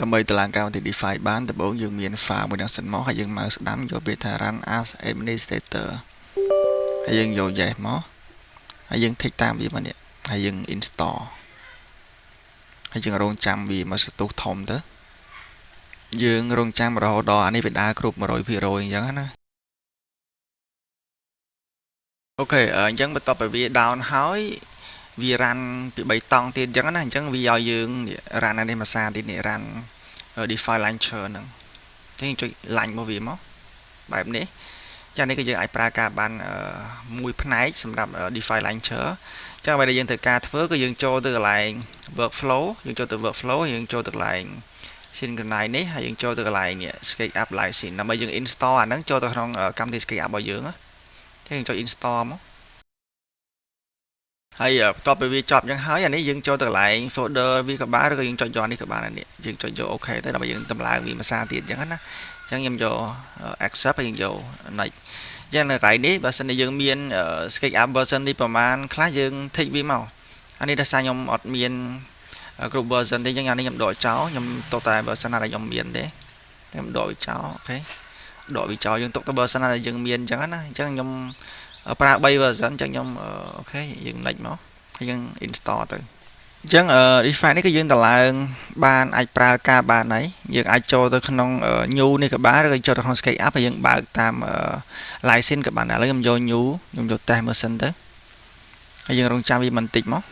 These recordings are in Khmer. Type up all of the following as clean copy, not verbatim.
ដើម្បីតឡើងការទី DeFi បានដំបូងយើងមាន file មួយនឹងសិនមកហើយយើងមកស្ដាំយកវាថា run as administrator ហើយយើងយក yes មកហើយយើង take តាមវាមកនេះហើយយើង install ហើយយើងរងចាំវាមកស្ទុះធំទៅយើងរងចាំរហូតដល់អានេះវាដើរគ្រប់ 100% អញ្ចឹងណាអូខេអញ្ចឹងបន្ទាប់ពីវា down ហើយវា run ពី3តង់ទៀតអញ្ចឹងណាអញ្ចឹងវាឲ្យយើង run អានេះមួយសារទៀតនេះ run DeFi launcher ហ្នឹងយើងចុច launch មកវាមកបែបនេះចានេះគឺយើងអាចប្រើការបានមួយផ្នែកសម្រាប់ DeFi launcher ចឹងអ្វីដែលយើងត្រូវការធ្វើគឺយើងចូលទៅកន្លែង workflow យើងចូលទៅ workflow យើងចូលទៅកន្លែង synchronize នេះហើយយើងចូលទៅកន្លែងនេះ scale up license ដើម្បីយើង install អាហ្នឹងចូលទៅក្នុងកម្មវិធី scale up របស់យើងចឹងយើងចុច install មកហើយបន្ទាប់ពីវាចប់ចឹងហើយអានេះយើងចូលទៅកន្លែង folder វាក៏បានឬក៏យើងចុចយកនេះក៏បានដែរនេះយើងចុចយក OK ទៅដើម្បីយើងតម្លើងវាមួយសារទៀតចឹងណាចឹងខ្ញុំយក accept ហើយយើងយក next ចឹងនៅកន្លែងនេះបើសិនជាយើងមាន scale up version នេះប្រហែលខ្លះយើង take វាមកអានេះដោយសារខ្ញុំអត់មានគ្រប់ version ទេចឹងអានេះខ្ញុំដកចោលខ្ញុំទុកតែ version ណាដែលខ្ញុំមានទេខ្ញុំដកវាចោលអូខេដកវាចោលយើងទុកតែ version ណាដែលយើងមានចឹងណាអញ្ចឹងខ្ញុំប្រើ3 version អញ្ចឹងខ្ញុំអូខេយើង next មកហើយយើង install ទៅអញ្ចឹងDeFi នេះគឺយើងតម្លើងបានអាចប្រើការបានហើយយើងអាចចូលទៅក្នុង new នេះក៏បានឬក៏ចូលទៅក្នុង scale up ហើយយើងបើកតាម license ក៏បានឥឡូវខ្ញុំយក new ខ្ញុំយក test មើលសិនទៅហើយយើងរងចាំវាបន្តិចមក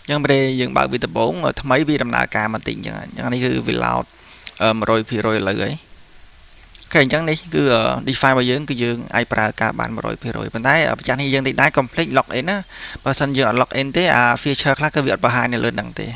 អញ្ចឹងពេលយើងបើកវាដំបូងថ្មីវាដំណើរការបន្តិចអញ្ចឹងនេះគឺវា load 100% ឥឡូវហើយអូខេអញ្ចឹងនេះគឺ DeFi របស់យើងគឺយើងអាចប្រើការបាន 100% ប៉ុន្តែប្រចាំនេះយើងតិចដែរ complete login ណាបើសិនយើងអត់ login ទេអា feature ខ្លះគឺវាអត់បង្ហាញនៅលើហ្នឹងទេ